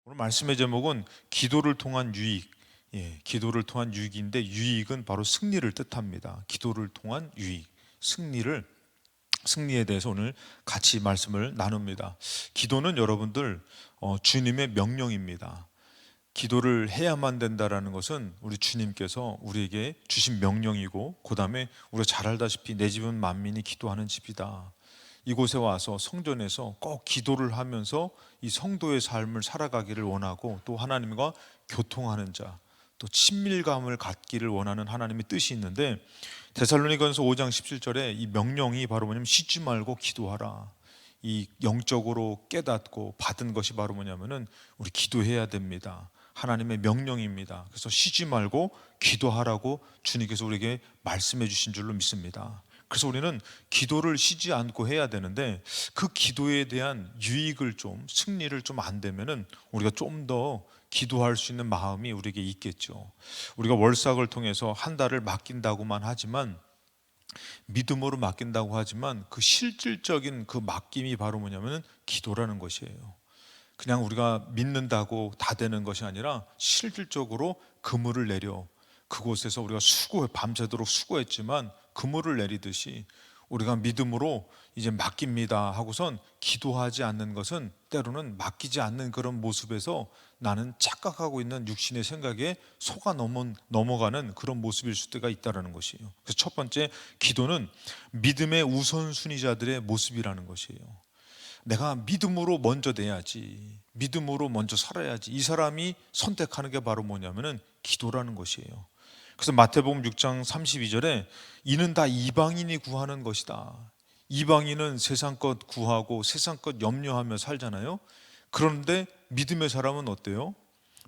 오늘 말씀의 제목은 기도를 통한 유익. 기도를 통한 유익인데 유익은 바로 승리를 뜻합니다. 기도를 통한 유익, 승리에 대해서 오늘 같이 말씀을 나눕니다. 기도는 여러분들 주님의 명령입니다. 기도를 해야만 된다라는 것은 우리 주님께서 우리에게 주신 명령이고, 그 다음에 우리가 잘 알다시피 내 집은 만민이 기도하는 집이다. 이곳에 와서 성전에서 꼭 기도를 하면서 이 성도의 삶을 살아가기를 원하고, 또 하나님과 교통하는 자, 또 친밀감을 갖기를 원하는 하나님의 뜻이 있는데, 데살로니가전서 5장 17절에 이 명령이 바로 뭐냐면 쉬지 말고 기도하라. 이 영적으로 깨닫고 받은 것이 바로 뭐냐면은 우리 기도해야 됩니다. 하나님의 명령입니다. 그래서 쉬지 말고 기도하라고 주님께서 우리에게 말씀해 주신 줄로 믿습니다. 그래서 우리는 기도를 쉬지 않고 해야 되는데, 그 기도에 대한 유익을 승리를 안 되면은 우리가 좀 더 기도할 수 있는 마음이 우리에게 있겠죠. 우리가 월삭을 통해서 한 달을 맡긴다고만 하지만, 믿음으로 맡긴다고 하지만, 그 실질적인 그 맡김이 바로 뭐냐면은 기도라는 것이에요. 그냥 우리가 믿는다고 다 되는 것이 아니라 실질적으로 그물을 내려 그곳에서 우리가 밤새도록 수고했지만 그물을 내리듯이 우리가 믿음으로 이제 맡깁니다 하고선 기도하지 않는 것은 때로는 맡기지 않는 그런 모습에서 나는 착각하고 있는 육신의 생각에 속아 넘어가는 그런 모습일 수가 있다는 것이에요. 그래서 첫 번째, 기도는 믿음의 우선순위자들의 모습이라는 것이에요. 내가 믿음으로 먼저 내야지, 믿음으로 먼저 살아야지, 이 사람이 선택하는 게 바로 뭐냐면은 기도라는 것이에요. 그래서 마태복음 6장 32절에 이는 다 이방인이 구하는 것이다. 이방인은 세상 것 구하고 세상 것 염려하며 살잖아요. 그런데 믿음의 사람은 어때요?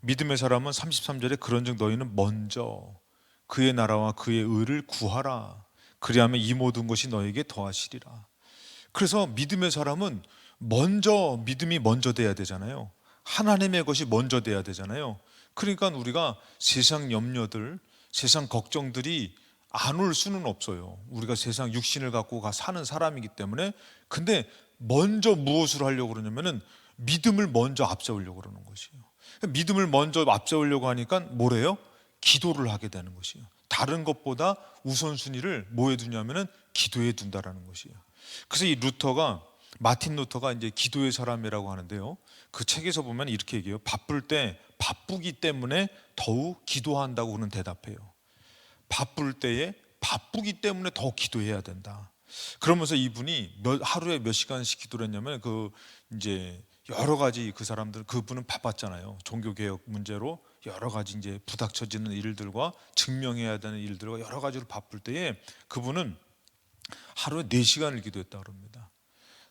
믿음의 사람은 33절에 그런즉 너희는 먼저 그의 나라와 그의 의를 구하라. 그리하면 이 모든 것이 너에게 더하시리라. 그래서 믿음의 사람은 믿음이 먼저 돼야 되잖아요. 하나님의 것이 먼저 돼야 되잖아요. 그러니까 우리가 세상 염려들, 세상 걱정들이 안 올 수는 없어요. 우리가 세상 육신을 갖고 사는 사람이기 때문에. 근데 먼저 무엇을 하려고 그러냐면은 믿음을 먼저 앞세우려고 그러는 것이에요. 믿음을 먼저 앞세우려고 하니까 뭐래요? 기도를 하게 되는 것이에요. 다른 것보다 우선순위를 뭐에 두냐면은 기도에 둔다라는 것이에요. 그래서 마틴 루터가 이제 기도의 사람이라고 하는데요. 그 책에서 보면 이렇게 얘기해요. 바쁠 때 바쁘기 때문에 더욱 기도한다고 그는 대답해요. 바쁠 때에 바쁘기 때문에 더 기도해야 된다. 그러면서 이분이 하루에 몇 시간씩 기도를 했냐면, 이제 여러 가지 그분은 바빴잖아요. 종교개혁 문제로 여러 가지 이제 부닥쳐지는 일들과 증명해야 되는 일들과 여러 가지로 바쁠 때에 그분은 하루에 4시간을 기도했다고 합니다.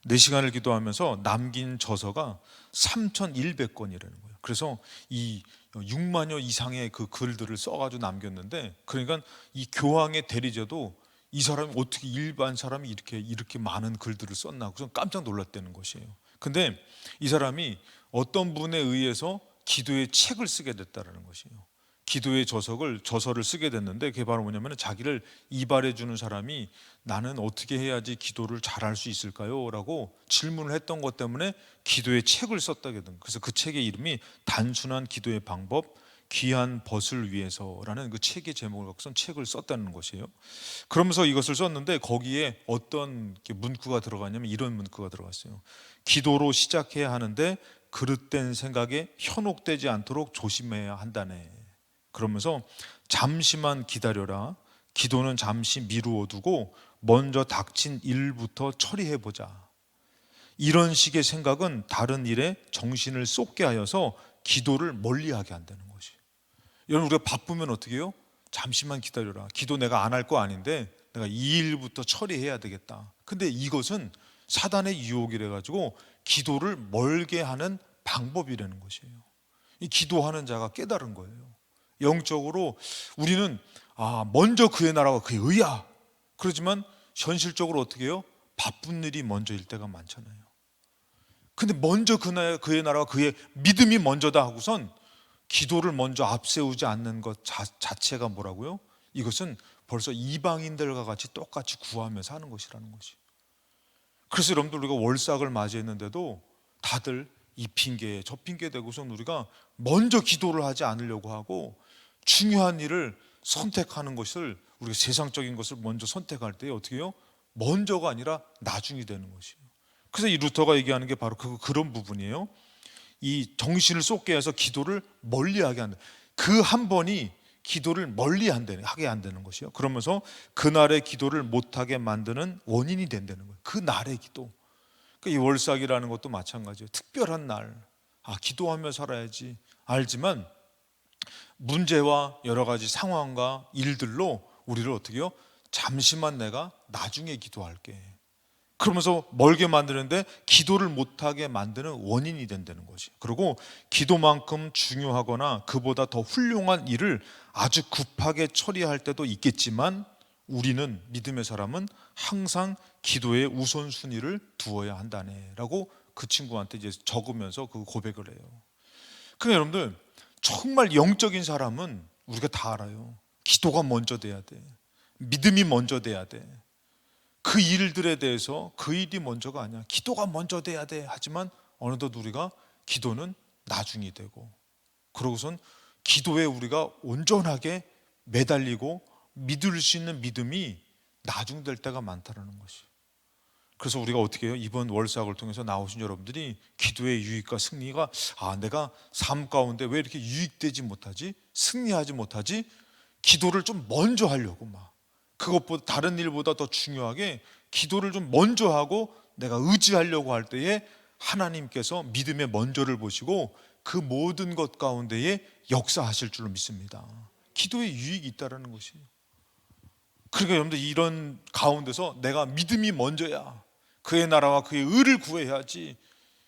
4시간을 기도하면서 남긴 저서가 3,100권이라는 거예요. 그래서 이 6만여 이상의 그 글들을 써가지고 남겼는데, 그러니까 이 교황의 대리자도 이 사람이 어떻게 일반 사람이 이렇게 많은 글들을 썼나, 그래서 깜짝 놀랐다는 것이에요. 근데 이 사람이 어떤 분에 의해서 기도의 책을 쓰게 됐다는 것이에요. 기도의 저서를 쓰게 됐는데, 그게 바로 뭐냐면 자기를 이발해 주는 사람이 나는 어떻게 해야지 기도를 잘할 수 있을까요? 라고 질문을 했던 것 때문에 기도의 책을 썼다게 된. 그래서 그 책의 이름이 단순한 기도의 방법, 귀한 벗을 위해서라는 그 책의 제목을 갖고 선 책을 썼다는 것이에요. 그러면서 이것을 썼는데 거기에 어떤 문구가 들어가냐면 이런 문구가 들어갔어요. 기도로 시작해야 하는데 그릇된 생각에 현혹되지 않도록 조심해야 한다네. 그러면서 잠시만 기다려라. 기도는 잠시 미루어 두고 먼저 닥친 일부터 처리해 보자. 이런 식의 생각은 다른 일에 정신을 쏟게 하여서 기도를 멀리하게 한다는 것이. 여러분, 우리가 바쁘면 어떻게 해요? 잠시만 기다려라. 기도 내가 안 할 거 아닌데 내가 이 일부터 처리해야 되겠다. 근데 이것은 사단의 유혹이래 가지고 기도를 멀게 하는 방법이라는 것이에요. 이 기도하는 자가 깨달은 거예요. 영적으로 우리는 먼저 그의 나라와 그의 의야. 그러지만 현실적으로 어떻게 해요? 바쁜 일이 먼저일 때가 많잖아요. 근데 먼저 그의 나라와 그의 믿음이 먼저다 하고선 기도를 먼저 앞세우지 않는 것 자체가 뭐라고요? 이것은 벌써 이방인들과 같이 똑같이 구하면서 하는 것이라는 것이. 그래서 여러분들, 우리가 월삭을 맞이했는데도 다들 이 핑계 저 핑계 대고선 우리가 먼저 기도를 하지 않으려고 하고 중요한 일을 선택하는 것을, 우리가 세상적인 것을 먼저 선택할 때 어떻게 해요? 먼저가 아니라 나중이 되는 것이에요. 그래서 이 루터가 얘기하는 게 바로 그런 부분이에요. 이 정신을 쏟게 해서 기도를 멀리하게 한다. 그 한 번이 기도를 하게 안 되는 것이요. 그러면서 그날의 기도를 못하게 만드는 원인이 된다는 거예요. 그날의 기도. 이 월삭이라는 것도 마찬가지예요. 특별한 날, 기도하며 살아야지 알지만 문제와 여러 가지 상황과 일들로 우리를 어떻게 해요? 잠시만 내가 나중에 기도할게, 그러면서 멀게 만드는데 기도를 못하게 만드는 원인이 된다는 것이. 그리고 기도만큼 중요하거나 그보다 더 훌륭한 일을 아주 급하게 처리할 때도 있겠지만 우리는, 믿음의 사람은 항상 기도에 우선순위를 두어야 한다네 라고 그 친구한테 이제 적으면서 그 고백을 해요. 그러니까 여러분들, 정말 영적인 사람은 우리가 다 알아요. 기도가 먼저 돼야 돼. 믿음이 먼저 돼야 돼. 그 일들에 대해서 그 일이 먼저가 아니야. 기도가 먼저 돼야 돼. 하지만 어느덧 우리가 기도는 나중이 되고, 그러고선 기도에 우리가 온전하게 매달리고 믿을 수 있는 믿음이 나중될 때가 많다는 것이. 그래서 우리가 어떻게 해요? 이번 월삭을 통해서 나오신 여러분들이 기도의 유익과 승리가, 내가 삶 가운데 왜 이렇게 유익되지 못하지? 승리하지 못하지? 기도를 좀 먼저 하려고 그것보다, 다른 일보다 더 중요하게 기도를 좀 먼저 하고 내가 의지하려고 할 때에 하나님께서 믿음의 먼저를 보시고 그 모든 것 가운데에 역사하실 줄로 믿습니다. 기도에 유익이 있다는 것이. 그러니까 여러분들, 이런 가운데서 내가 믿음이 먼저야, 그의 나라와 그의 의를 구해야지,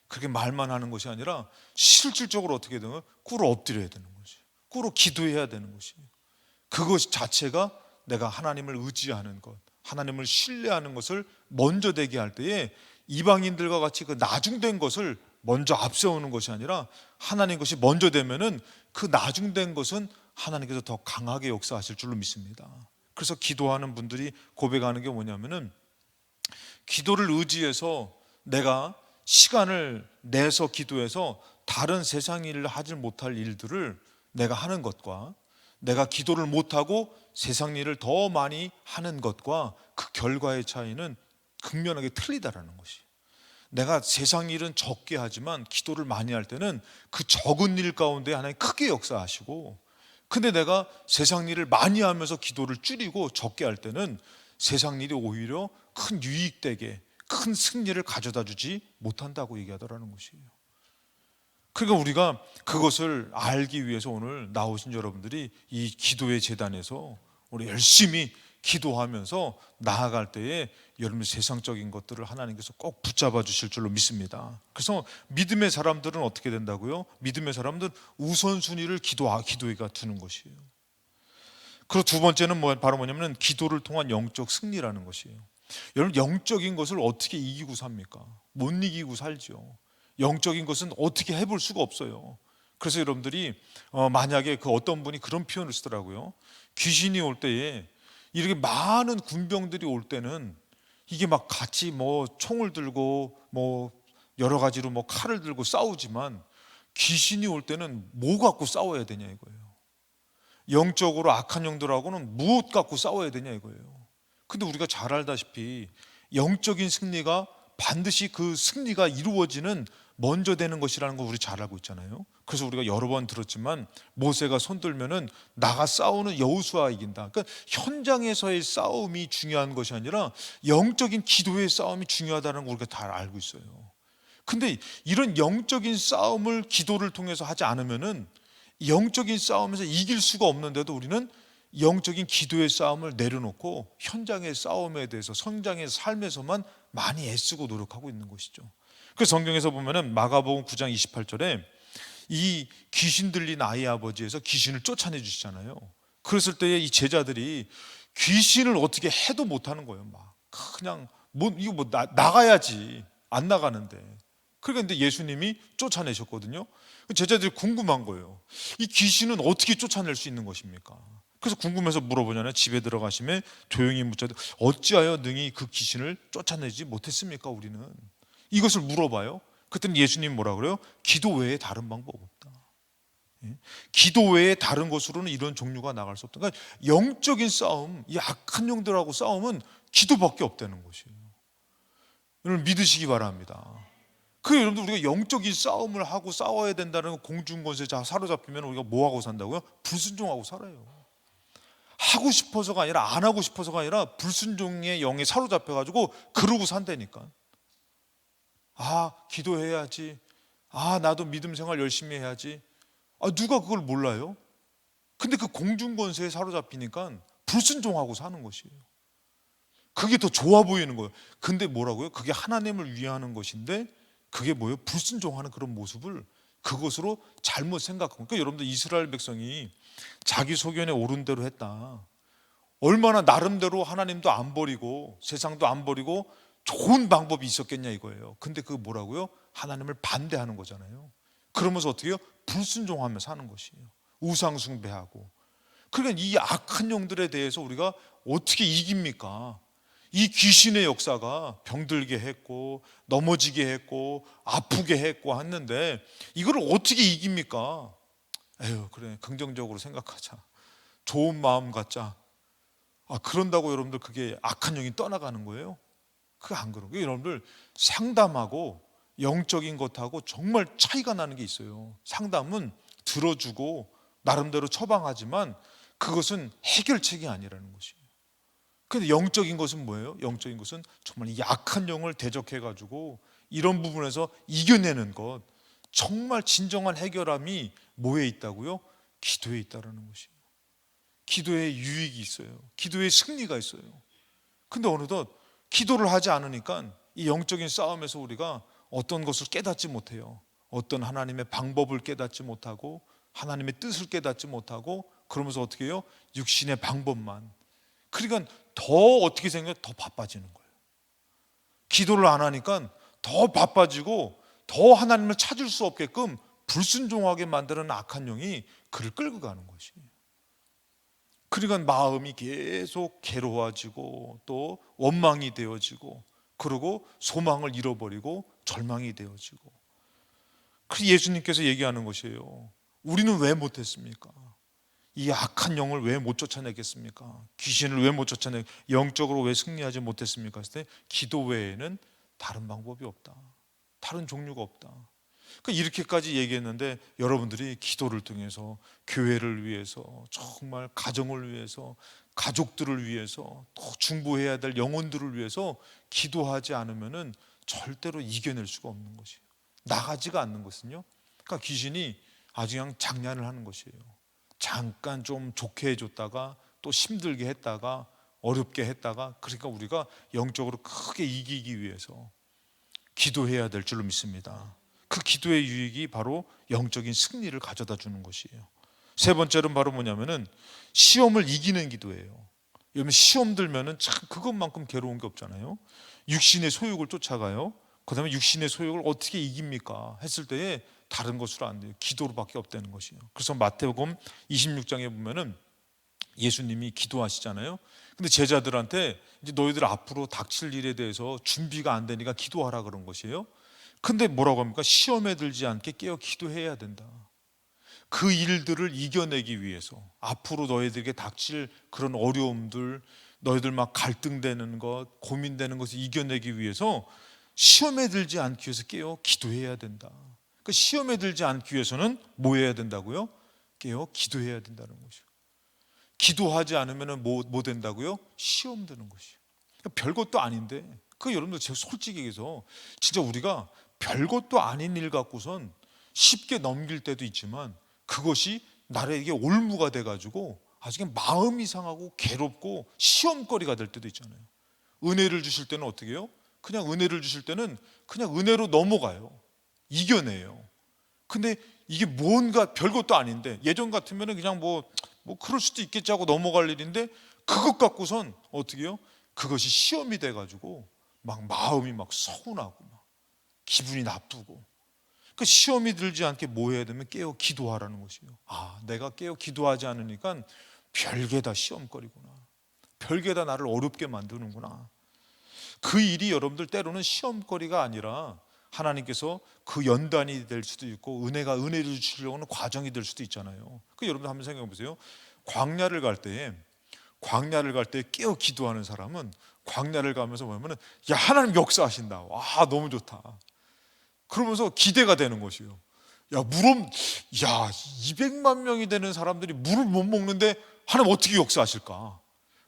그렇게 말만 하는 것이 아니라 실질적으로 어떻게 되면 꿇어 엎드려야 되는 것이, 꿇어 기도해야 되는 것이. 그것 자체가 내가 하나님을 의지하는 것, 하나님을 신뢰하는 것을 먼저 되게 할 때에 이방인들과 같이 그 나중된 것을 먼저 앞세우는 것이 아니라 하나님 것이 먼저 되면은 그 나중된 것은 하나님께서 더 강하게 역사하실 줄로 믿습니다. 그래서 기도하는 분들이 고백하는 게 뭐냐면은, 기도를 의지해서 내가 시간을 내서 기도해서 다른 세상 일을 하지 못할 일들을 내가 하는 것과, 내가 기도를 못하고 세상 일을 더 많이 하는 것과 그 결과의 차이는 극명하게 틀리다라는 것이. 내가 세상 일은 적게 하지만 기도를 많이 할 때는 그 적은 일 가운데 하나님 크게 역사하시고, 근데 내가 세상 일을 많이 하면서 기도를 줄이고 적게 할 때는 세상 일이 오히려 큰 유익되게 큰 승리를 가져다 주지 못한다고 얘기하더라는 것이에요. 그러니까 우리가 그것을 알기 위해서 오늘 나오신 여러분들이 이 기도의 제단에서 우리 열심히 기도하면서 나아갈 때에 여러분 세상적인 것들을 하나님께서 꼭 붙잡아 주실 줄로 믿습니다. 그래서 믿음의 사람들은 어떻게 된다고요? 믿음의 사람들은 우선순위를 기도에가 두는 것이에요. 그리고 두 번째는 바로 뭐냐면 기도를 통한 영적 승리라는 것이에요. 여러분, 영적인 것을 어떻게 이기고 삽니까? 못 이기고 살죠. 영적인 것은 어떻게 해볼 수가 없어요. 그래서 여러분들이 만약에 그 어떤 분이 그런 표현을 쓰더라고요. 귀신이 올 때에 이렇게 많은 군병들이 올 때는 이게 막 같이 총을 들고 여러 가지로 칼을 들고 싸우지만, 귀신이 올 때는 뭐 갖고 싸워야 되냐 이거예요. 영적으로 악한 영들하고는 무엇 갖고 싸워야 되냐 이거예요. 근데 우리가 잘 알다시피 영적인 승리가 반드시 그 승리가 이루어지는 먼저 되는 것이라는 거 우리 잘 알고 있잖아요. 그래서 우리가 여러 번 들었지만 모세가 손들면은 나가 싸우는 여호수아가 이긴다. 그러니까 현장에서의 싸움이 중요한 것이 아니라 영적인 기도의 싸움이 중요하다는 걸 우리가 다 알고 있어요. 근데 이런 영적인 싸움을 기도를 통해서 하지 않으면은 영적인 싸움에서 이길 수가 없는데도 우리는 영적인 기도의 싸움을 내려놓고 현장의 싸움에 대해서 성장의 삶에서만 많이 애쓰고 노력하고 있는 것이죠. 그래서 성경에서 보면은 마가복음 9장 28절에 이 귀신 들린 아이 아버지에서 귀신을 쫓아내 주시잖아요. 그랬을 때에 이 제자들이 귀신을 어떻게 해도 못하는 거예요. 그냥 나가야지, 안 나가는데. 그런데 예수님이 쫓아내셨거든요. 제자들이 궁금한 거예요. 이 귀신은 어떻게 쫓아낼 수 있는 것입니까? 그래서 궁금해서 물어보잖아요. 집에 들어가시면 조용히 묻자도 어찌하여 능히 그 귀신을 쫓아내지 못했습니까? 우리는 이것을 물어봐요. 그때는 예수님 뭐라 그래요? 기도 외에 다른 방법 없다. 예? 기도 외에 다른 것으로는 이런 종류가 나갈 수 없다. 그러니까 영적인 싸움, 이 악한 영들하고 싸움은 기도밖에 없다는 것이에요. 여러분 믿으시기 바랍니다. 여러분들 우리가 영적인 싸움을 하고 싸워야 된다는 공중권세에 사로잡히면 우리가 뭐 하고 산다고요? 불순종하고 살아요. 하고 싶어서가 아니라 안 하고 싶어서가 아니라 불순종의 영에 사로잡혀가지고 그러고 산다니까. 기도해야지. 나도 믿음 생활 열심히 해야지. 누가 그걸 몰라요? 근데 그 공중권세에 사로잡히니까 불순종하고 사는 것이에요. 그게 더 좋아 보이는 거예요. 근데 뭐라고요? 그게 하나님을 위하는 것인데 그게 뭐예요? 불순종하는 그런 모습을 그것으로 잘못 생각하고. 그러니까 여러분들 이스라엘 백성이 자기 소견에 옳은 대로 했다. 얼마나 나름대로 하나님도 안 버리고 세상도 안 버리고 좋은 방법이 있었겠냐 이거예요. 근데 그거 뭐라고요? 하나님을 반대하는 거잖아요. 그러면서 어떻게 해요? 불순종하며 사는 것이에요. 우상 숭배하고. 그러니까 이 악한 영들에 대해서 우리가 어떻게 이깁니까? 이 귀신의 역사가 병들게 했고 넘어지게 했고 아프게 했고 했는데 이걸 어떻게 이깁니까? 그래 긍정적으로 생각하자. 좋은 마음 갖자. 그런다고 여러분들 그게 악한 영이 떠나가는 거예요? 그거 안 그러고 여러분들 상담하고 영적인 것하고 정말 차이가 나는 게 있어요. 상담은 들어주고 나름대로 처방하지만 그것은 해결책이 아니라는 것이에요. 근데 영적인 것은 뭐예요? 영적인 것은 정말 이 악한 영을 대적해가지고 이런 부분에서 이겨내는 것, 정말 진정한 해결함이 뭐에 있다고요? 기도에 있다라는 것이에요. 기도에 유익이 있어요. 기도에 승리가 있어요. 근데 어느덧 기도를 하지 않으니까 이 영적인 싸움에서 우리가 어떤 것을 깨닫지 못해요. 어떤 하나님의 방법을 깨닫지 못하고 하나님의 뜻을 깨닫지 못하고 그러면서 어떻게 해요? 육신의 방법만. 그러니까 더 어떻게 생겨요? 더 바빠지는 거예요. 기도를 안 하니까 더 바빠지고 더 하나님을 찾을 수 없게끔 불순종하게 만드는 악한 영이 그를 끌고 가는 것이에요. 그러니까 마음이 계속 괴로워지고 또 원망이 되어지고 그리고 소망을 잃어버리고 절망이 되어지고. 그래서 예수님께서 얘기하는 것이에요. 우리는 왜 못했습니까? 이 악한 영을 왜 못 쫓아내겠습니까? 귀신을 왜 못 쫓아내? 영적으로 왜 승리하지 못했습니까? 했을 때 기도 외에는 다른 방법이 없다. 다른 종류가 없다. 그러니까 이렇게까지 얘기했는데 여러분들이 기도를 통해서 교회를 위해서 정말 가정을 위해서 가족들을 위해서 또 중보해야 될 영혼들을 위해서 기도하지 않으면은 절대로 이겨낼 수가 없는 것이에요. 나가지가 않는 것은요. 그러니까 귀신이 아주 그냥 장난을 하는 것이에요. 잠깐 좀 좋게 해줬다가 또 힘들게 했다가 어렵게 했다가 그러니까 우리가 영적으로 크게 이기기 위해서 기도해야 될 줄로 믿습니다. 그 기도의 유익이 바로 영적인 승리를 가져다 주는 것이에요. 세 번째는 바로 뭐냐면은 시험을 이기는 기도예요. 여러분 시험 들면은 참 그것만큼 괴로운 게 없잖아요. 육신의 소욕을 쫓아가요. 그 다음에 육신의 소욕을 어떻게 이깁니까? 했을 때에 다른 것으로 안 돼요. 기도로밖에 없다는 것이에요. 그래서 마태복음 26장에 보면은 예수님이 기도하시잖아요. 근데 제자들한테 이제 너희들 앞으로 닥칠 일에 대해서 준비가 안 되니까 기도하라 그런 것이에요. 근데 뭐라고 합니까? 시험에 들지 않게 깨어 기도해야 된다. 그 일들을 이겨내기 위해서 앞으로 너희들에게 닥칠 그런 어려움들, 너희들 막 갈등되는 것, 고민되는 것을 이겨내기 위해서 시험에 들지 않기 위해서 깨어 기도해야 된다. 그 시험에 들지 않기 위해서는 뭐 해야 된다고요? 깨어 기도해야 된다는 것이요. 기도하지 않으면 뭐 된다고요? 시험 드는 것이요. 별것도 아닌데 그 여러분들 제가 솔직히 얘기해서 진짜 우리가 별것도 아닌 일 갖고선 쉽게 넘길 때도 있지만 그것이 나에게 올무가 돼가지고 아주 그냥 마음이 상하고 괴롭고 시험거리가 될 때도 있잖아요. 은혜를 주실 때는 어떻게 해요? 그냥 은혜를 주실 때는 그냥 은혜로 넘어가요. 이겨내요. 근데 이게 뭔가 별것도 아닌데 예전 같으면 그냥 뭐 그럴 수도 있겠지 하고 넘어갈 일인데 그것 갖고선 어떻게 해요? 그것이 시험이 돼가지고 막 마음이 막 서운하고 막 기분이 나쁘고 그 시험이 들지 않게 뭐 해야 되면 깨어 기도하라는 것이에요. 내가 깨어 기도하지 않으니까 별게 다 시험거리구나. 별게 다 나를 어렵게 만드는구나. 그 일이 여러분들 때로는 시험거리가 아니라 하나님께서 그 연단이 될 수도 있고 은혜를 주시려고 하는 과정이 될 수도 있잖아요. 그 여러분 한번 생각해 보세요. 광야를 갈 때에 깨어 기도하는 사람은 광야를 가면서 뭐냐면은 야 하나님 역사하신다. 와 너무 좋다. 그러면서 기대가 되는 것이에요. 야 200만 명이 되는 사람들이 물을 못 먹는데 하나님 어떻게 역사하실까?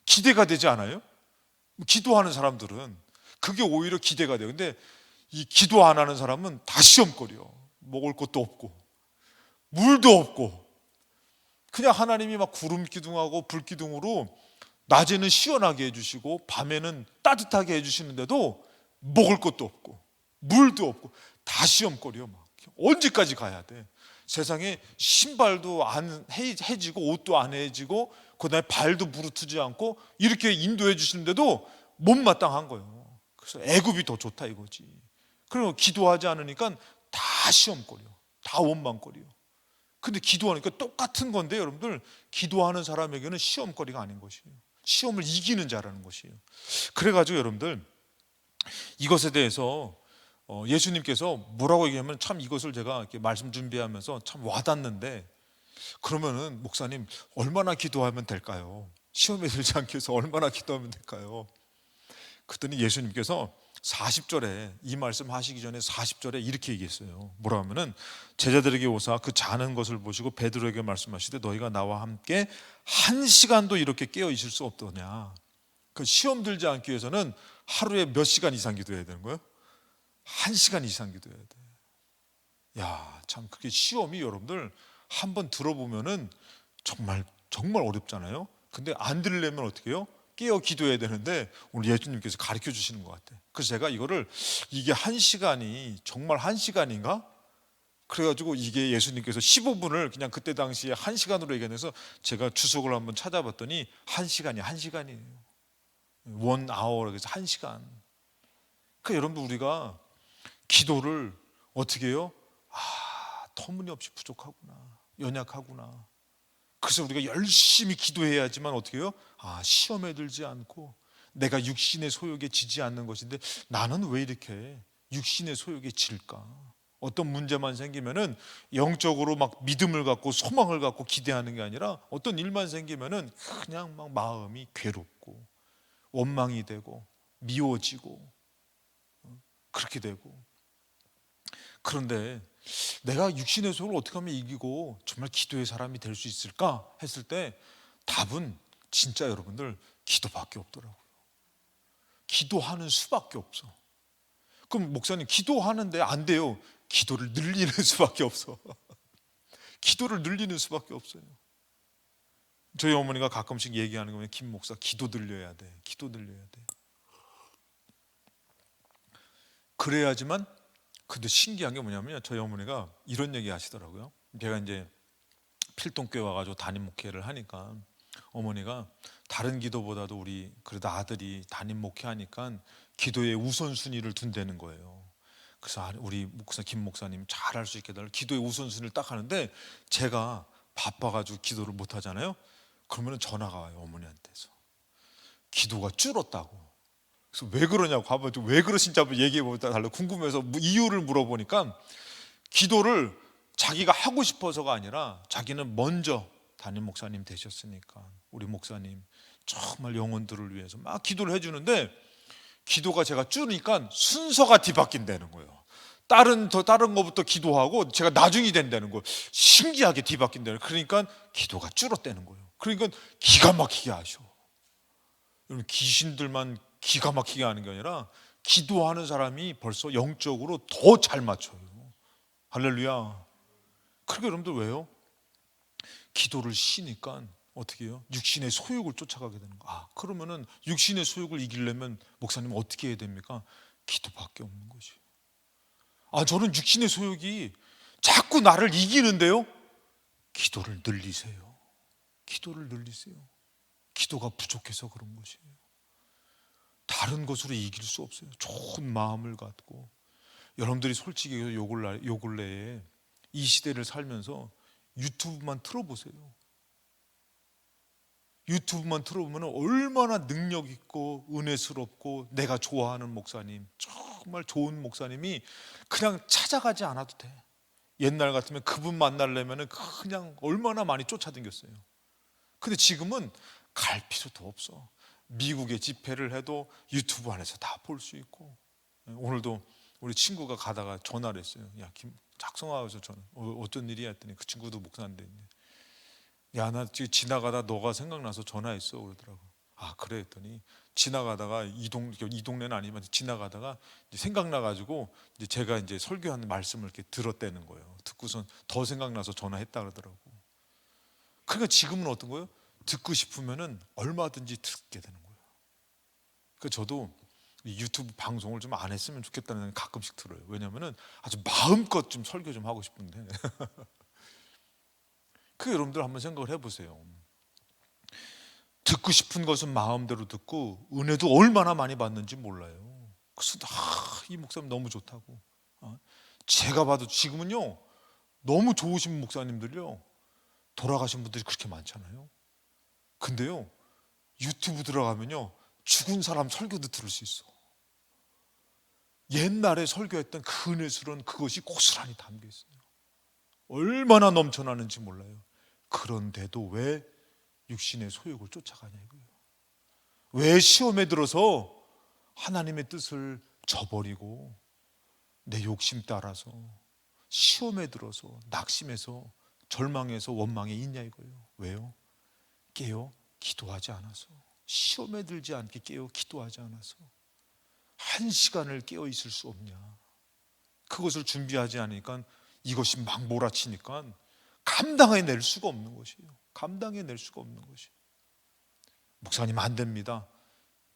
기대가 되지 않아요? 기도하는 사람들은 그게 오히려 기대가 돼요. 근데 이 기도 안 하는 사람은 다 시험거려. 먹을 것도 없고 물도 없고 그냥 하나님이 막 구름 기둥하고 불 기둥으로 낮에는 시원하게 해주시고 밤에는 따뜻하게 해주시는데도 먹을 것도 없고 물도 없고 다 시험거려. 막 언제까지 가야 돼? 세상에 신발도 안 해지고 옷도 안 해지고 그다음에 발도 무르트지 않고 이렇게 인도해 주시는데도 못마땅한 거예요. 그래서 애굽이 더 좋다 이거지. 그리고 기도하지 않으니까 다 시험거려, 다 원망거려. 근데 기도하니까 똑같은 건데 여러분들 기도하는 사람에게는 시험거리가 아닌 것이에요. 시험을 이기는 자라는 것이에요. 그래가지고 여러분들 이것에 대해서 예수님께서 뭐라고 얘기하면 참 이것을 제가 이렇게 말씀 준비하면서 참 와닿는데 그러면은 목사님 얼마나 기도하면 될까요? 시험에 들지 않기 위해서 얼마나 기도하면 될까요? 그랬더니 예수님께서 40절에 이 말씀 하시기 전에 40절에 이렇게 얘기했어요. 뭐라 하면은 제자들에게 오사 그 자는 것을 보시고 베드로에게 말씀하시되 너희가 나와 함께 한 시간도 이렇게 깨어 있을 수 없더냐. 그 시험 들지 않기 위해서는 하루에 몇 시간 이상 기도해야 되는 거예요? 1시간 이상 기도해야 돼. 야, 참 그게 시험이 여러분들 한번 들어보면은 정말 어렵잖아요. 근데 안 들으려면 어떻게 해요? 깨어 기도해야 되는데 오늘 예수님께서 가르쳐 주시는 것 같아요. 그래서 제가 이거를 이게 1시간이 정말 1시간인가? 그래가지고 이게 예수님께서 15분을 그냥 그때 당시에 1시간으로 얘기해서 제가 주석을 한번 찾아봤더니 1시간이에요. 원 아워라 그래서 1시간. 그러니까 여러분들 우리가 기도를 어떻게 해요? 터무니없이 부족하구나, 연약하구나. 그래서 우리가 열심히 기도해야지만 어떻게 해요? 시험에 들지 않고 내가 육신의 소욕에 지지 않는 것인데 나는 왜 이렇게 육신의 소욕에 질까? 어떤 문제만 생기면은 영적으로 막 믿음을 갖고 소망을 갖고 기대하는 게 아니라 어떤 일만 생기면은 그냥 막 마음이 괴롭고 원망이 되고 미워지고 그렇게 되고. 그런데 내가 육신의 소를 어떻게 하면 이기고 정말 기도의 사람이 될 수 있을까 했을 때 답은 진짜 여러분들 기도밖에 없더라고요. 기도하는 수밖에 없어. 그럼 목사님 기도하는데 안 돼요. 기도를 늘리는 수밖에 없어. 기도를 늘리는 수밖에 없어요. 저희 어머니가 가끔씩 얘기하는 거면 김 목사 기도 늘려야 돼. 기도 늘려야 돼. 그래야지만. 근데 신기한 게 뭐냐면 저희 어머니가 이런 얘기 하시더라고요. 제가 이제 필동교회 와가지고 담임 목회를 하니까 어머니가 다른 기도보다도 우리 그래도 아들이 담임 목회하니까 기도에 우선순위를 둔다는 거예요. 그래서 우리 목사 김 목사님 잘할 수 있게 달라 기도의 우선순위를 딱 하는데 제가 바빠가지고 기도를 못 하잖아요. 그러면 전화가 와요. 어머니한테서 기도가 줄었다고. 그래서 왜 그러냐고 한번 왜 그러신지 한번 얘기해 보달라고 궁금해서 이유를 물어보니까 기도를 자기가 하고 싶어서가 아니라 자기는 먼저 담임 목사님 되셨으니까 우리 목사님 정말 영혼들을 위해서 막 기도를 해주는데 기도가 제가 줄으니까 순서가 뒤바뀐다는 거예요. 다른 거부터 기도하고 제가 나중이 된다는 거예요. 신기하게 뒤바뀐다는 거예요. 그러니까 기도가 줄었다는 거예요. 그러니까 기가 막히게 하셔. 여러분 귀신들만 기가 막히게 하는 게 아니라 기도하는 사람이 벌써 영적으로 더 잘 맞춰요. 할렐루야. 그러니까 여러분들 왜요? 기도를 쉬니까 어떻게 해요? 육신의 소욕을 쫓아가게 되는 거야. 그러면은 육신의 소욕을 이기려면 목사님 어떻게 해야 됩니까? 기도밖에 없는 것이에요. 저는 육신의 소욕이 자꾸 나를 이기는데요. 기도를 늘리세요. 기도를 늘리세요. 기도가 부족해서 그런 것이에요. 다른 것으로 이길 수 없어요. 좋은 마음을 갖고. 여러분들이 솔직히 요 근래에 이 시대를 살면서 유튜브만 틀어보세요. 유튜브만 틀어보면 얼마나 능력 있고 은혜스럽고 내가 좋아하는 목사님 정말 좋은 목사님이 그냥 찾아가지 않아도 돼. 옛날 같으면 그분 만나려면 그냥 얼마나 많이 쫓아다녔어요. 근데 지금은 갈 필요도 없어. 미국에 집회를 해도 유튜브 안에서 다 볼 수 있고. 오늘도 우리 친구가 가다가 전화를 했어요. 야, 작성하고서 저는 어쩐 일이야 했더니 그 친구도 목사인데, 야, 나 지금 지나가다 너가 생각나서 전화했어 그러더라고. 아, 그래 했더니 지나가다가 이 동네는 아니지만 지나가다가 생각나가지고 이제 제가 이제 설교하는 말씀을 이렇게 들었다는 거예요. 듣고선 더 생각나서 전화했다 그러더라고. 그러니까 지금은 어떤 거예요? 듣고 싶으면은 얼마든지 듣게 되는 거예요. 그 저도 유튜브 방송을 좀 안 했으면 좋겠다는 생각이 가끔씩 들어요. 왜냐면은 아주 마음껏 좀 설교 좀 하고 싶은데. 그 여러분들 한번 생각을 해보세요. 듣고 싶은 것은 마음대로 듣고 은혜도 얼마나 많이 받는지 몰라요. 그래서 이 목사님 너무 좋다고. 제가 봐도 지금은요 너무 좋으신 목사님들요 돌아가신 분들이 그렇게 많잖아요. 근데요 유튜브 들어가면요 죽은 사람 설교도 들을 수 있어. 옛날에 설교했던 그 은혜스러운 그것이 고스란히 담겨 있어요. 얼마나 넘쳐나는지 몰라요. 그런데도 왜 육신의 소욕을 쫓아가냐 이거예요. 왜 시험에 들어서 하나님의 뜻을 저버리고 내 욕심 따라서 시험에 들어서 낙심해서 절망해서 원망에 있냐 이거예요. 왜요? 깨어 기도하지 않아서, 시험에 들지 않게 깨어 기도하지 않아서. 한 시간을 깨어 있을 수 없냐? 그것을 준비하지 않으니까 이것이 막 몰아치니까 감당해낼 수가 없는 것이에요. 감당해낼 수가 없는 것이에요. 목사님 안 됩니다.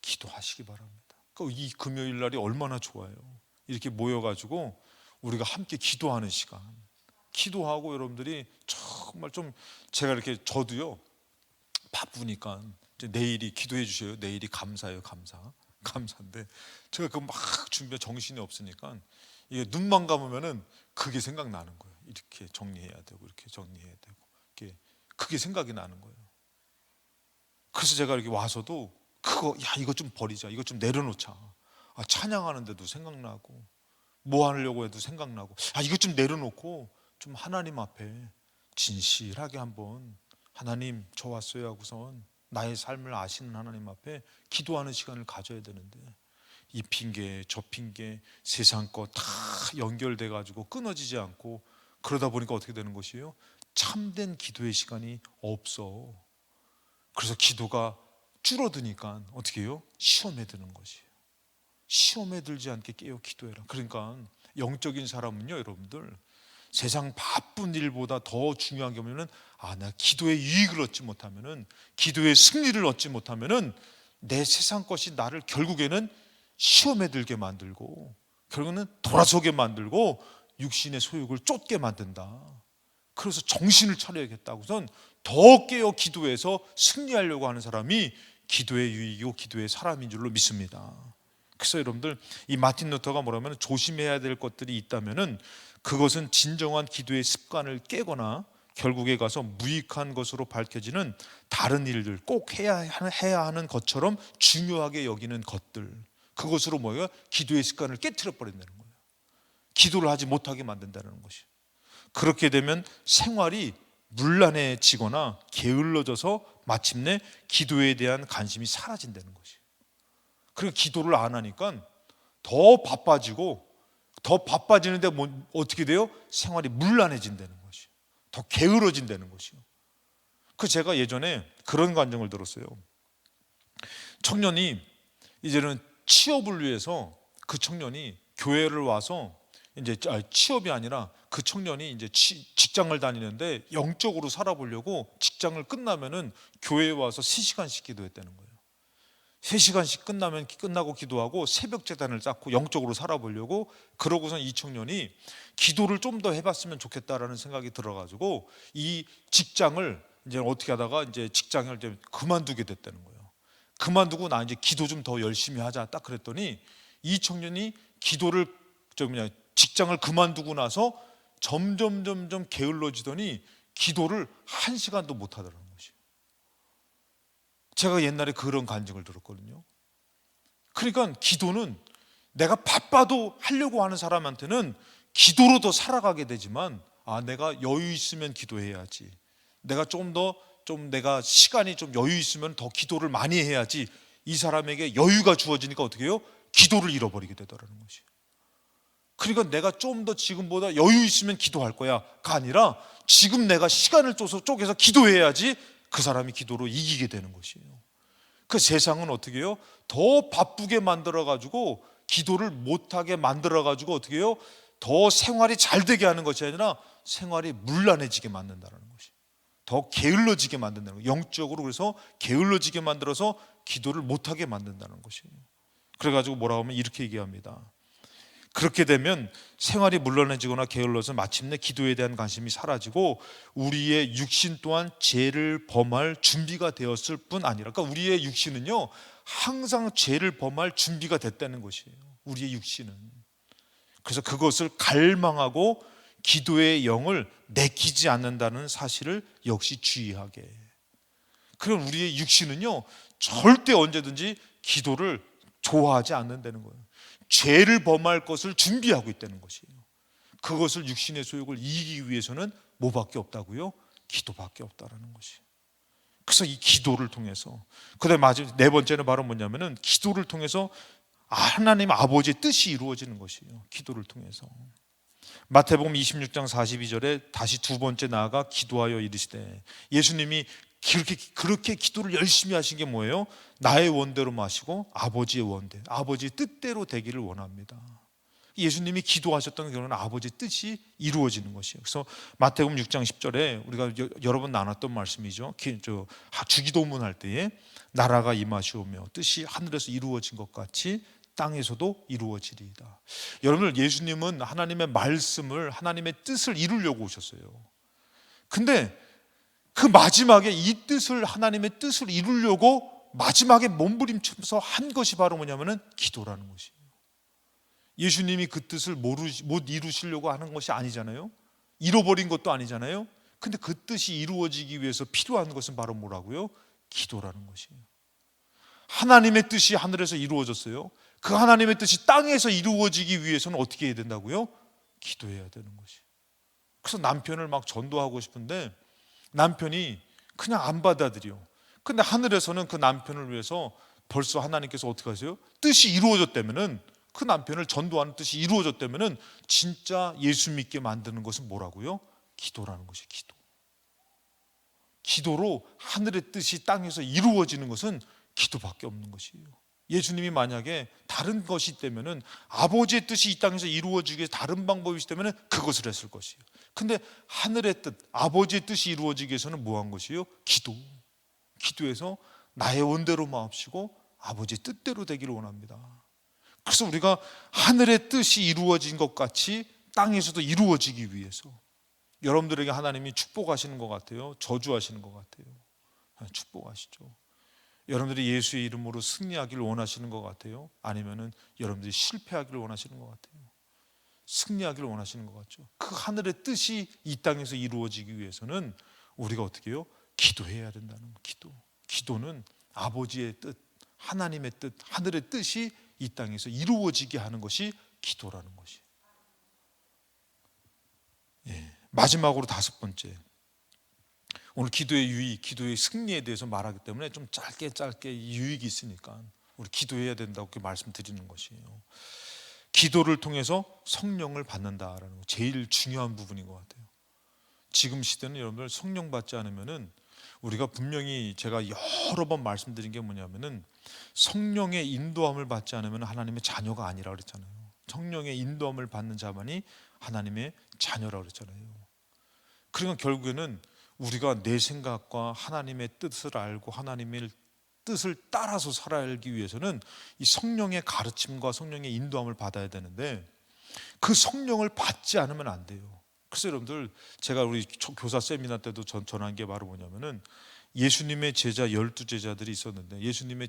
기도하시기 바랍니다. 이 금요일 날이 얼마나 좋아요. 이렇게 모여가지고 우리가 함께 기도하는 시간, 기도하고 여러분들이 정말 좀 제가 이렇게 저도요 바쁘니까 이제 내일이 기도해 주셔요. 내일이 감사예요. 감사인데 제가 그 막 준비해 정신이 없으니까 이게 눈만 감으면은 그게 생각나는 거예요. 이렇게 정리해야 되고 이렇게 정리해야 되고 이렇게 그게 생각이 나는 거예요. 그래서 제가 이렇게 와서도 이거 좀 버리자, 이거 좀 내려놓자. 찬양하는데도 생각나고 뭐 하려고 해도 생각나고 이거 좀 내려놓고 좀 하나님 앞에 진실하게 한번 하나님 저 왔어요 하고선 나의 삶을 아시는 하나님 앞에 기도하는 시간을 가져야 되는데 이 핑계 저 핑계 세상 거 다 연결돼 가지고 끊어지지 않고 그러다 보니까 어떻게 되는 것이에요? 참된 기도의 시간이 없어. 그래서 기도가 줄어드니까 어떻게 해요? 시험에 드는 것이에요. 시험에 들지 않게 깨어 기도해라. 그러니까 영적인 사람은요 여러분들 세상 바쁜 일보다 더 중요한 게 뭐냐면 나 기도의 유익을 얻지 못하면은, 기도의 승리를 얻지 못하면은 내 세상 것이 나를 결국에는 시험에 들게 만들고 결국은 돌아서게 만들고 육신의 소욕을 쫓게 만든다. 그래서 정신을 차려야겠다고선 더 깨어 기도해서 승리하려고 하는 사람이 기도의 유익이고 기도의 사람인 줄로 믿습니다. 그래서 여러분들 이 마틴 루터가 뭐라면 조심해야 될 것들이 있다면은 그것은 진정한 기도의 습관을 깨거나 결국에 가서 무익한 것으로 밝혀지는 다른 일들, 꼭 해야 하는 것처럼 중요하게 여기는 것들, 그것으로 뭐예요? 기도의 습관을 깨트려 버린다는 거예요. 기도를 하지 못하게 만든다는 것이. 그렇게 되면 생활이 문란해지거나 게을러져서 마침내 기도에 대한 관심이 사라진다는 것이. 그리고 기도를 안 하니까 더 바빠지는데 어떻게 돼요? 생활이 문란해진다는 것이, 더 게으러진다는 것이요. 제가 예전에 그런 감정을 들었어요. 청년이 이제는 취업을 위해서 그 청년이 교회를 와서 이제 취업이 아니라 그 청년이 이제 직장을 다니는데 영적으로 살아보려고 직장을 끝나면은 교회에 와서 3시간씩 기도했다는 거예요. 3시간씩 끝나고 기도하고 새벽 제단을 쌓고 영적으로 살아보려고. 그러고선 이 청년이 기도를 좀 더 해봤으면 좋겠다라는 생각이 들어가지고 이 직장을 이제 어떻게 하다가 이제 직장을 이제 그만두게 됐다는 거예요. 그만두고 나 이제 기도 좀 더 열심히 하자 딱 그랬더니 이 청년이 기도를 직장을 그만두고 나서 점점 게을러지더니 기도를 1시간도 못 하더라는 것이에요. 제가 옛날에 그런 간증을 들었거든요. 그러니까 기도는 내가 바빠도 하려고 하는 사람한테는 기도로 더 살아가게 되지만, 내가 여유 있으면 기도해야지, 내가 내가 시간이 좀 여유 있으면 더 기도를 많이 해야지, 이 사람에게 여유가 주어지니까 어떻게 해요? 기도를 잃어버리게 되더라는 것이. 그러니까 내가 좀 더 지금보다 여유 있으면 기도할 거야가 아니라, 지금 내가 시간을 쪼개서 기도해야지 그 사람이 기도로 이기게 되는 것이에요. 그 세상은 어떻게 해요? 더 바쁘게 만들어가지고 기도를 못하게 만들어가지고 어떻게 해요? 더 생활이 잘 되게 하는 것이 아니라 생활이 문란해지게 만든다는 것이, 더 게을러지게 만든다는 거예요. 영적으로. 그래서 게을러지게 만들어서 기도를 못하게 만든다는 것이에요. 그래가지고 뭐라고 하면 이렇게 얘기합니다. 그렇게 되면 생활이 문란해지거나 게을러서 마침내 기도에 대한 관심이 사라지고 우리의 육신 또한 죄를 범할 준비가 되었을 뿐 아니라, 그러니까 우리의 육신은요 항상 죄를 범할 준비가 됐다는 것이에요. 우리의 육신은. 그래서 그것을 갈망하고 기도의 영을 내키지 않는다는 사실을 역시 주의하게. 그럼 우리의 육신은요 절대 언제든지 기도를 좋아하지 않는다는 거예요. 죄를 범할 것을 준비하고 있다는 것이에요. 그것을 육신의 소욕을 이기기 위해서는 뭐밖에 없다고요? 기도밖에 없다라는 것이에요. 그래서 이 기도를 통해서, 그다음에 마지막 네 번째는 바로 뭐냐면은 기도를 통해서 하나님 아버지의 뜻이 이루어지는 것이에요. 기도를 통해서. 마태복음 26장 42절에 다시 두 번째 나아가 기도하여 이르시되, 예수님이 그렇게 기도를 열심히 하신 게 뭐예요? 나의 원대로 마시고 아버지의 원대, 아버지의 뜻대로 되기를 원합니다. 예수님이 기도하셨던 경우는 아버지의 뜻이 이루어지는 것이에요. 그래서 마태복음 6장 10절에 우리가 여러 번 나눴던 말씀이죠. 주기도문 할 때에 나라가 임하시오며 뜻이 하늘에서 이루어진 것 같이 땅에서도 이루어지리이다. 여러분들, 예수님은 하나님의 말씀을, 하나님의 뜻을 이루려고 오셨어요. 근데 그 마지막에 이 뜻을, 하나님의 뜻을 이루려고 마지막에 몸부림쳐서 한 것이 바로 뭐냐면은 기도라는 것이에요. 예수님이 그 뜻을 못 이루시려고 하는 것이 아니잖아요. 잃어버린 것도 아니잖아요. 근데 그 뜻이 이루어지기 위해서 필요한 것은 바로 뭐라고요? 기도라는 것이에요. 하나님의 뜻이 하늘에서 이루어졌어요. 그 하나님의 뜻이 땅에서 이루어지기 위해서는 어떻게 해야 된다고요? 기도해야 되는 것이에요. 그래서 남편을 막 전도하고 싶은데 남편이 그냥 안 받아들여. 근데 하늘에서는 그 남편을 위해서 벌써 하나님께서 어떻게 하세요? 뜻이 이루어졌다면은, 그 남편을 전도하는 뜻이 이루어졌다면은 진짜 예수 믿게 만드는 것은 뭐라고요? 기도라는 것이 기도. 기도로 하늘의 뜻이 땅에서 이루어지는 것은 기도밖에 없는 것이에요. 예수님이 만약에 다른 것이 있다면은, 아버지의 뜻이 이 땅에서 이루어지기 위해 다른 방법이 있다면은 그것을 했을 것이에요. 근데 하늘의 뜻, 아버지의 뜻이 이루어지기 위해서는 뭐 한 것이에요? 기도. 기도해서 나의 원대로 마옵시고 아버지의 뜻대로 되기를 원합니다. 그래서 우리가 하늘의 뜻이 이루어진 것 같이 땅에서도 이루어지기 위해서, 여러분들에게 하나님이 축복하시는 것 같아요? 저주하시는 것 같아요? 축복하시죠. 여러분들이 예수의 이름으로 승리하기를 원하시는 것 같아요? 아니면은 여러분들이 실패하기를 원하시는 것 같아요? 승리하기를 원하시는 것 같죠. 그 하늘의 뜻이 이 땅에서 이루어지기 위해서는 우리가 어떻게 해요? 기도해야 된다는 거예요. 기도는 아버지의 뜻, 하나님의 뜻, 하늘의 뜻이 이 땅에서 이루어지게 하는 것이 기도라는 것이에요. 마지막으로 다섯 번째, 오늘 기도의 유익, 기도의 승리에 대해서 말하기 때문에 좀 짧게 유익이 있으니까 우리 기도해야 된다고 말씀드리는 것이에요. 기도를 통해서 성령을 받는다라는 거, 제일 중요한 부분인 것 같아요. 지금 시대는 여러분들 성령 받지 않으면은, 우리가 분명히 제가 여러 번 말씀드린 게 뭐냐면은, 성령의 인도함을 받지 않으면 하나님의 자녀가 아니라 그랬잖아요. 성령의 인도함을 받는 자만이 하나님의 자녀라 그랬잖아요. 그러니까 결국에는 우리가 내 생각과 하나님의 뜻을 알고 하나님의 뜻을 따라서 살아가기 위해서는 이 성령의 가르침과 성령의 인도함을 받아야 되는데, 그 성령을 받지 않으면 안 돼요. 그래서 여러분들, 제가 우리 교사 세미나 때도 전한 게 바로 뭐냐면은, 예수님의 제자 12제자들이 있었는데, 예수님의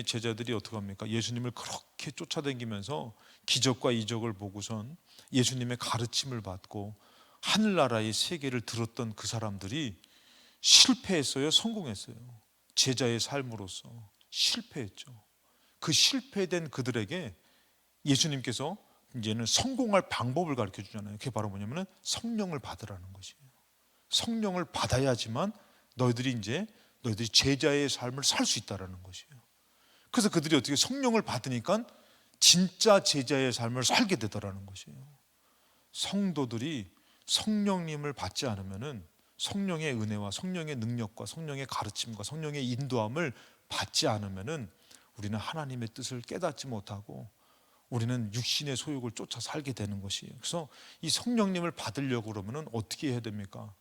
제자들이 어떻게 합니까? 예수님을 그렇게 쫓아다니면서 기적과 이적을 보고선 예수님의 가르침을 받고 하늘나라의 세계를 들었던 그 사람들이 실패했어요? 성공했어요? 제자의 삶으로서 실패했죠. 그 실패된 그들에게 예수님께서 이제는 성공할 방법을 가르쳐 주잖아요. 그게 바로 뭐냐면은 성령을 받으라는 것이에요. 성령을 받아야지만 너희들이 제자의 삶을 살 수 있다라는 것이에요. 그래서 그들이 어떻게 성령을 받으니까 진짜 제자의 삶을 살게 되더라는 것이에요. 성도들이 성령님을 받지 않으면은 성령의 은혜와 성령의 능력과 성령의 가르침과 성령의 인도함을 받지 않으면은 우리는 하나님의 뜻을 깨닫지 못하고 우리는 육신의 소욕을 쫓아 살게 되는 것이에요. 그래서 이 성령님을 받으려고 그러면은 어떻게 해야 됩니까?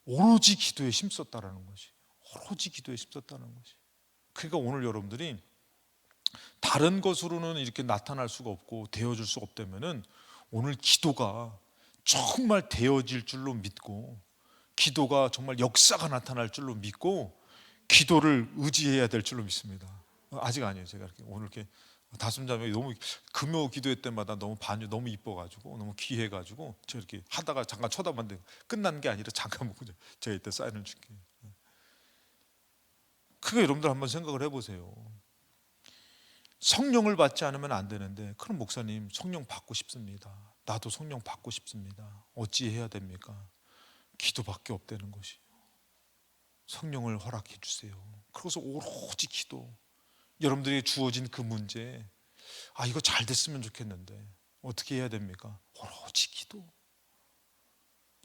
오로지 기도에 힘썼다라는 것이. 오로지 기도에 힘썼다는 것이. 그러니까 오늘 여러분들이 다른 것으로는 이렇게 나타날 수가 없고 되어줄 수 없다면은 오늘 기도가 정말 되어질 줄로 믿고 기도가 정말 역사가 나타날 줄로 믿고 기도를 의지해야 될 줄로 믿습니다. 아직 아니에요. 제가 이렇게 오늘 이렇게 다솜자매 너무 금요 기도회 때마다 너무 반주 너무 이뻐가지고 너무 귀해가지고 제가 이렇게 하다가 잠깐 쳐다봤는데 끝난 게 아니라 잠깐 보고 제가 이때 사인을 줄게요. 그게 여러분들 한번 생각을 해보세요. 성령을 받지 않으면 안 되는데 그럼 목사님 성령 받고 싶습니다. 나도 성령 받고 싶습니다. 어찌 해야 됩니까? 기도밖에 없다는 것이에요. 성령을 허락해 주세요. 그래서 오로지 기도. 여러분들이 주어진 그 문제, 이거 잘 됐으면 좋겠는데 어떻게 해야 됩니까? 오로지 기도.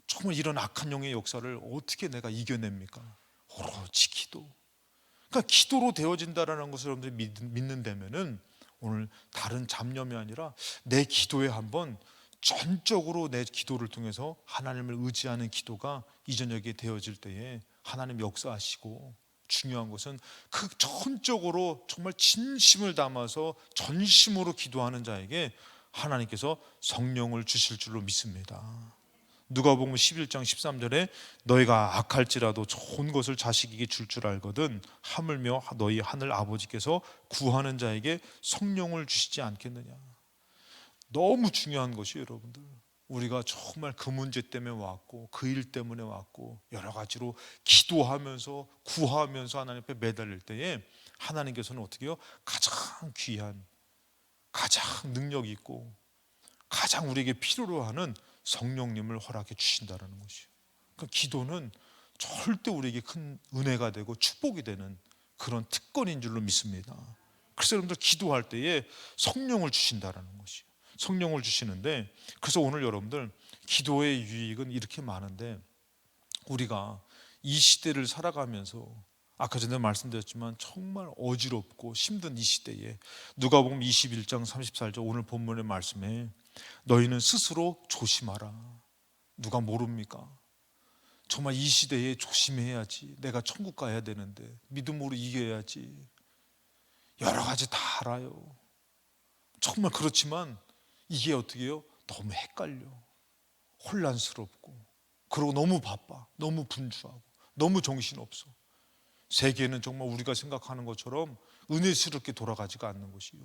정말 이런 악한 영의 역사를 어떻게 내가 이겨냅니까? 오로지 기도. 그러니까 기도로 되어진다라는 것을 여러분들이 믿는다면은 오늘 다른 잡념이 아니라 내 기도에 한번 전적으로 내 기도를 통해서 하나님을 의지하는 기도가 이 저녁에 되어질 때에 하나님 역사하시고, 중요한 것은 그 전적으로 정말 진심을 담아서 전심으로 기도하는 자에게 하나님께서 성령을 주실 줄로 믿습니다. 누가복음 11장 13절에 너희가 악할지라도 좋은 것을 자식에게 줄 줄 알거든 하물며 너희 하늘 아버지께서 구하는 자에게 성령을 주시지 않겠느냐. 너무 중요한 것이 여러분들, 우리가 정말 그 문제 때문에 왔고 그 일 때문에 왔고 여러 가지로 기도하면서 구하면서 하나님 앞에 매달릴 때에 하나님께서는 어떻게 해요? 가장 귀한, 가장 능력 있고 가장 우리에게 필요로 하는 성령님을 허락해 주신다는 것이에요. 그러니까 기도는 절대 우리에게 큰 은혜가 되고 축복이 되는 그런 특권인 줄로 믿습니다. 그래서 여러분들 기도할 때에 성령을 주신다는 것이에요. 성령을 주시는데, 그래서 오늘 여러분들 기도의 유익은 이렇게 많은데, 우리가 이 시대를 살아가면서 아까 전에 말씀드렸지만 정말 어지럽고 힘든 이 시대에 누가복음 21장 34절 오늘 본문의 말씀에 너희는 스스로 조심하라. 누가 모릅니까? 정말 이 시대에 조심해야지. 내가 천국 가야 되는데 믿음으로 이겨야지. 여러 가지 다 알아요. 정말 그렇지만 이게 어떻게 해요? 너무 헷갈려, 혼란스럽고, 그리고 너무 바빠, 너무 분주하고, 너무 정신없어. 세계는 정말 우리가 생각하는 것처럼 은혜스럽게 돌아가지가 않는 것이요.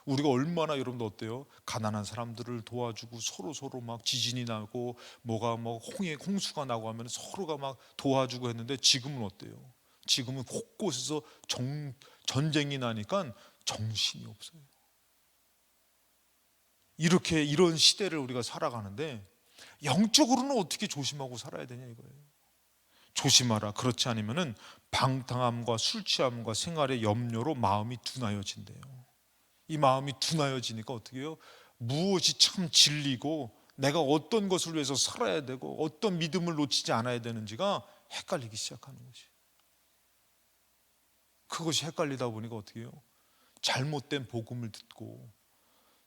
우리가 얼마나 여러분들 어때요? 가난한 사람들을 도와주고 서로 막 지진이 나고 뭐가 뭐 홍수가 나고 하면 서로가 막 도와주고 했는데 지금은 어때요? 지금은 곳곳에서 전쟁이 나니까 정신이 없어요. 이런 시대를 우리가 살아가는데 영적으로는 어떻게 조심하고 살아야 되냐 이거예요. 조심하라. 그렇지 않으면은 방탕함과 술 취함과 생활의 염려로 마음이 둔하여진대요. 이 마음이 둔하여지니까 어떻게 해요? 무엇이 참 진리고 내가 어떤 것을 위해서 살아야 되고 어떤 믿음을 놓치지 않아야 되는지가 헷갈리기 시작하는 것이. 그것이 헷갈리다 보니까 어떻게 해요? 잘못된 복음을 듣고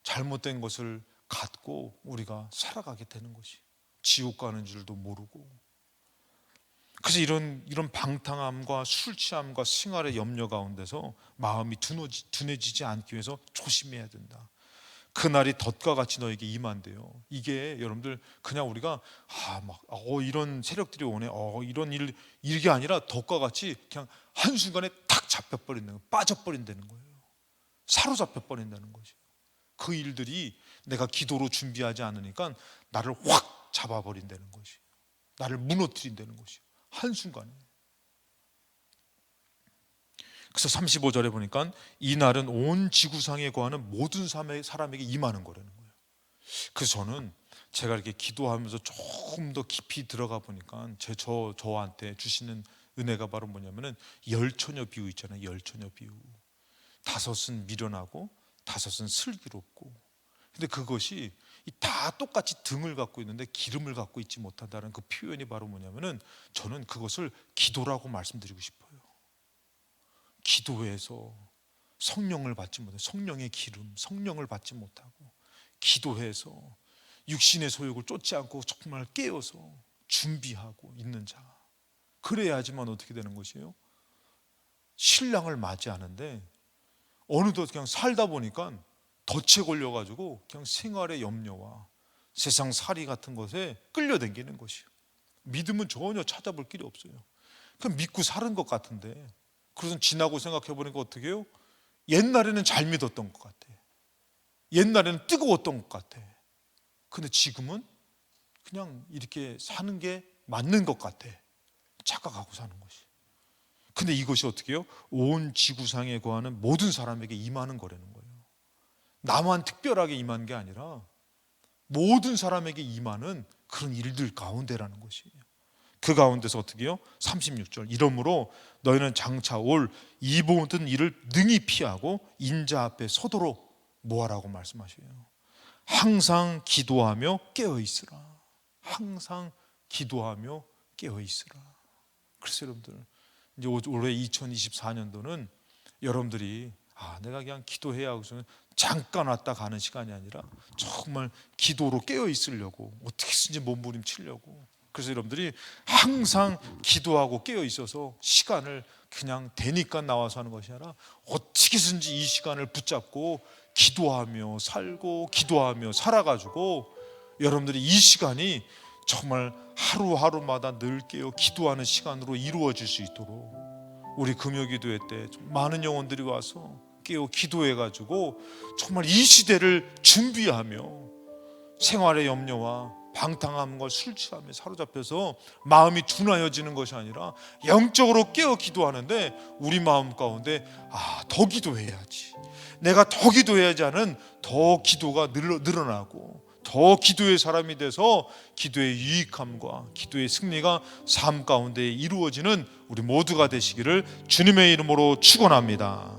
잘못된 것을 갖고 우리가 살아가게 되는 것이, 지옥 가는 줄도 모르고. 그래서 이런 방탕함과 술 취함과 생활의 염려 가운데서 마음이 둔해지지 않기 위해서 조심해야 된다. 그날이 덫과 같이 너에게 임한대요. 이게 여러분들 그냥 우리가 이런 세력들이 오네, 이런 일이 아니라 덫과 같이 그냥 한순간에 탁 잡혀버린다는 거예요. 빠져버린다는 거예요. 사로잡혀 버린다는 거죠. 그 일들이 내가 기도로 준비하지 않으니까 나를 확 잡아버린다는 것이, 나를 무너뜨린다는 것이 한순간에. 그래서 35절에 보니까 이 날은 온 지구상에 거하는 모든 사람에게 임하는 거라는 거예요. 그래서 저는 제가 이렇게 기도하면서 조금 더 깊이 들어가 보니까 저한테 주시는 은혜가 바로 뭐냐면은 열처녀 비유 있잖아요. 열처녀 비유. 다섯은 미련하고 다섯은 슬기롭고, 근데 그것이 다 똑같이 등을 갖고 있는데 기름을 갖고 있지 못한다는 그 표현이 바로 뭐냐면은 저는 그것을 기도라고 말씀드리고 싶어요. 기도해서 성령을 받지 못해, 성령의 기름, 성령을 받지 못하고, 기도해서 육신의 소욕을 쫓지 않고 정말 깨어서 준비하고 있는 자, 그래야지만 어떻게 되는 것이에요? 신랑을 맞이하는데 어느덧 그냥 살다 보니까 덫에 걸려가지고 그냥 생활의 염려와 세상 살이 같은 것에 끌려다니는 것이에요. 믿음은 전혀 찾아볼 길이 없어요. 그냥 믿고 사는 것 같은데, 그래서 지나고 생각해 보니까 어떻게 해요? 옛날에는 잘 믿었던 것 같아. 옛날에는 뜨거웠던 것 같아. 근데 지금은 그냥 이렇게 사는 게 맞는 것 같아. 착각하고 사는 것이. 근데 이것이 어떻게 해요? 온 지구상에 거하는 모든 사람에게 임하는 거라는 거예요. 나만 특별하게 임한 게 아니라 모든 사람에게 임하는 그런 일들 가운데라는 것이에요. 그 가운데서 어떻게 해요? 36절, 이러므로 너희는 장차 올 이 모든 일을 능히 피하고 인자 앞에 서도록 뭐하라고 말씀하셔요? 항상 기도하며 깨어있으라. 항상 기도하며 깨어있으라. 그래서 여러분들, 이제 올해 2024년도는 여러분들이 내가 그냥 기도해야 하고 잠깐 왔다 가는 시간이 아니라 정말 기도로 깨어 있으려고, 어떻게든지 몸부림치려고. 그래서 여러분들이 항상 기도하고 깨어 있어서 시간을 그냥 되니까 나와서 하는 것이 아니라 어떻게든지 이 시간을 붙잡고 기도하며 살고 기도하며 살아가지고 여러분들이 이 시간이 정말 하루하루마다 늘 깨어 기도하는 시간으로 이루어질 수 있도록, 우리 금요기도회 때 많은 영혼들이 와서 깨어 기도해가지고 정말 이 시대를 준비하며 생활의 염려와 방탕함과 술 취함에 사로잡혀서 마음이 둔하여지는 것이 아니라 영적으로 깨어 기도하는데 우리 마음 가운데 더 기도해야지, 내가 더 기도해야지 하는 더 기도가 늘어나고 더 기도의 사람이 돼서 기도의 유익함과 기도의 승리가 삶 가운데 이루어지는 우리 모두가 되시기를 주님의 이름으로 축원합니다.